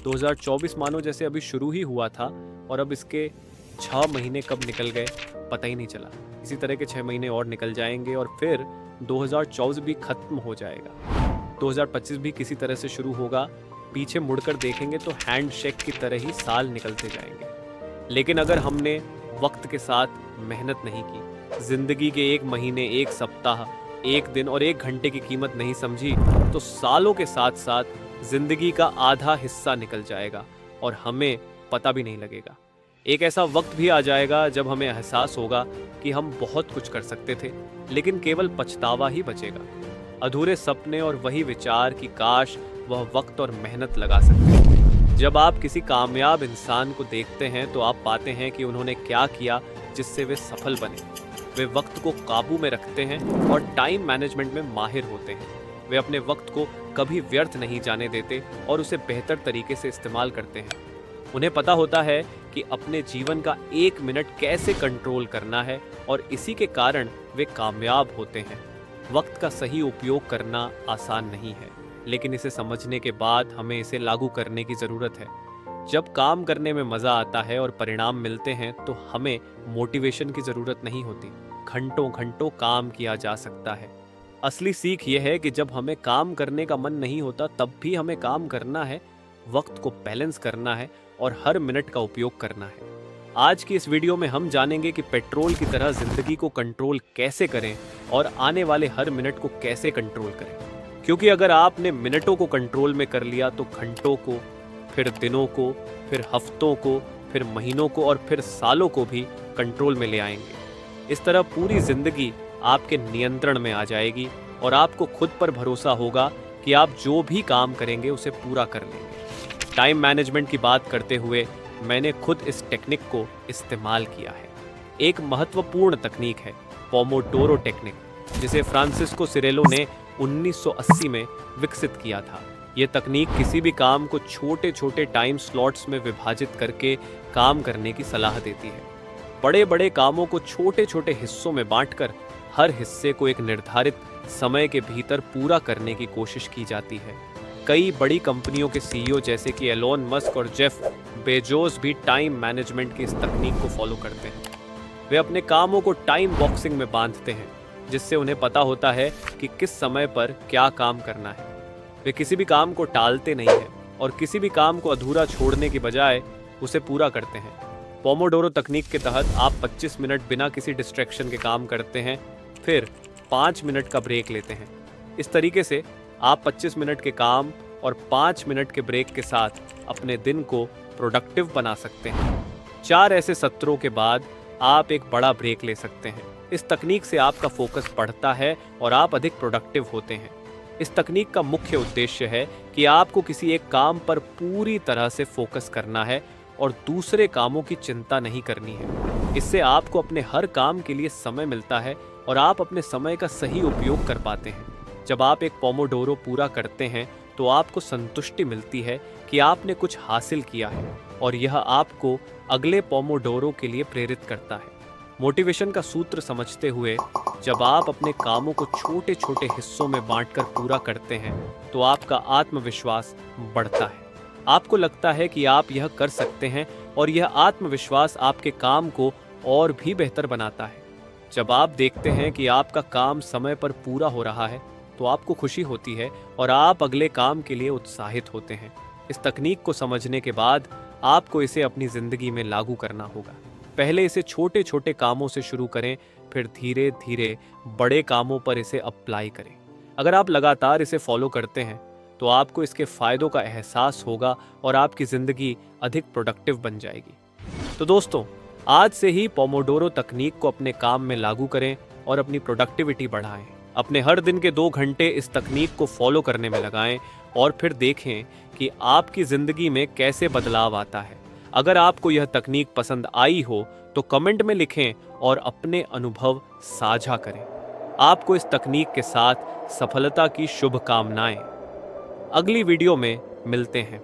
2024 मानो जैसे अभी शुरू ही हुआ था और अब इसके 6 महीने कब निकल गए पता ही नहीं चला। इसी तरह के 6 महीने और निकल जाएंगे और फिर 2024 भी खत्म हो जाएगा। 2025 भी किसी तरह से शुरू होगा। पीछे मुड़कर देखेंगे तो हैंडशेक की तरह ही साल निकलते जाएंगे। लेकिन अगर हमने वक्त के साथ मेहनत नहीं की, जिंदगी के एक महीने, एक सप्ताह, एक दिन और एक घंटे की कीमत नहीं समझी, तो सालों के साथ साथ जिंदगी का आधा हिस्सा निकल जाएगा और हमें पता भी नहीं लगेगा। एक ऐसा वक्त भी आ जाएगा जब हमें एहसास होगा कि हम बहुत कुछ कर सकते थे, लेकिन केवल पछतावा ही बचेगा। अधूरे सपने और वही विचार कि काश वह वक्त और मेहनत लगा सकते। जब आप किसी कामयाब इंसान को देखते हैं तो आप पाते हैं कि उन्होंने क्या किया जिससे वे सफल बने। वे वक्त को काबू में रखते हैं और टाइम मैनेजमेंट में माहिर होते हैं। वे अपने वक्त को कभी व्यर्थ नहीं जाने देते और उसे बेहतर तरीके से इस्तेमाल करते हैं। उन्हें पता होता है कि अपने जीवन का 1 मिनट कैसे कंट्रोल करना है और इसी के कारण वे कामयाब होते हैं। वक्त का सही उपयोग करना आसान नहीं है, लेकिन इसे समझने के बाद हमें इसे लागू करने की ज़रूरत है। जब काम करने में मज़ा आता है और परिणाम मिलते हैं तो हमें मोटिवेशन की ज़रूरत नहीं होती। घंटों घंटों काम किया जा सकता है। असली सीख यह है कि जब हमें काम करने का मन नहीं होता तब भी हमें काम करना है, वक्त को बैलेंस करना है और हर मिनट का उपयोग करना है। आज की इस वीडियो में हम जानेंगे कि पेट्रोल की तरह जिंदगी को कंट्रोल कैसे करें और आने वाले हर मिनट को कैसे कंट्रोल करें। क्योंकि अगर आपने मिनटों को कंट्रोल में कर लिया तो घंटों को, फिर दिनों को, फिर हफ्तों को, फिर महीनों को और फिर सालों को भी कंट्रोल में ले आएंगे। इस तरह पूरी जिंदगी आपके नियंत्रण में आ जाएगी और आपको खुद पर भरोसा होगा कि आप जो भी काम करेंगे उसे पूरा कर लेंगे। टाइम मैनेजमेंट की बात करते हुए मैंने खुद इस टेक्निक को इस्तेमाल किया है। एक महत्वपूर्ण तकनीक है पोमोडोरो टेक्निक, जिसे फ्रांसिस्को सिरेलो ने 1980 में विकसित किया था। ये तकनीक किसी भी काम को छोटे छोटे टाइम स्लॉट्स में विभाजित करके काम करने की सलाह देती है। बड़े बड़े कामों को छोटे छोटे हिस्सों में बांटकर हर हिस्से को एक निर्धारित समय के भीतर पूरा करने की कोशिश की जाती है। कई बड़ी कंपनियों के सीईओ जैसे कि एलोन मस्क और जेफ बेजोस भी टाइम मैनेजमेंट की इस तकनीक को फॉलो करते हैं। वे अपने कामों को टाइम बॉक्सिंग में बांधते हैं, जिससे उन्हें पता होता है कि किस समय पर क्या काम करना है। वे किसी भी काम को टालते नहीं हैं और किसी भी काम को अधूरा छोड़ने की बजाय उसे पूरा करते हैं। पोमोडोरो तकनीक के तहत आप 25 मिनट बिना किसी डिस्ट्रैक्शन के काम करते हैं, फिर 5 मिनट का ब्रेक लेते हैं। इस तरीके से आप 25 मिनट के काम और 5 मिनट के ब्रेक के साथ अपने दिन को प्रोडक्टिव बना सकते हैं। 4 ऐसे सत्रों के बाद आप एक बड़ा ब्रेक ले सकते हैं। इस तकनीक से आपका फोकस बढ़ता है और आप अधिक प्रोडक्टिव होते हैं। इस तकनीक का मुख्य उद्देश्य है कि आपको किसी एक काम पर पूरी तरह से फोकस करना है और दूसरे कामों की चिंता नहीं करनी है। इससे आपको अपने हर काम के लिए समय मिलता है और आप अपने समय का सही उपयोग कर पाते हैं। जब आप एक पोमोडोरो पूरा करते हैं तो आपको संतुष्टि मिलती है कि आपने कुछ हासिल किया है और यह आपको अगले पोमोडोरो के लिए प्रेरित करता है। मोटिवेशन का सूत्र समझते हुए, जब आप अपने कामों को छोटे छोटे हिस्सों में बांटकर पूरा करते हैं तो आपका आत्मविश्वास बढ़ता है। आपको लगता है कि आप यह कर सकते हैं और यह आत्मविश्वास आपके काम को और भी बेहतर बनाता है। जब आप देखते हैं कि आपका काम समय पर पूरा हो रहा है तो आपको खुशी होती है और आप अगले काम के लिए उत्साहित होते हैं। इस तकनीक को समझने के बाद आपको इसे अपनी जिंदगी में लागू करना होगा। पहले इसे छोटे छोटे कामों से शुरू करें, फिर धीरे धीरे बड़े कामों पर इसे अप्लाई करें। अगर आप लगातार इसे फॉलो करते हैं तो आपको इसके फायदों का एहसास होगा और आपकी जिंदगी अधिक प्रोडक्टिव बन जाएगी। तो दोस्तों, आज से ही पोमोडोरो तकनीक को अपने काम में लागू करें और अपनी प्रोडक्टिविटी बढ़ाएं। अपने हर दिन के 2 घंटे इस तकनीक को फॉलो करने में लगाएं और फिर देखें कि आपकी जिंदगी में कैसे बदलाव आता है। अगर आपको यह तकनीक पसंद आई हो तो कमेंट में लिखें और अपने अनुभव साझा करें। आपको इस तकनीक के साथ सफलता की शुभकामनाएं। अगली वीडियो में मिलते हैं।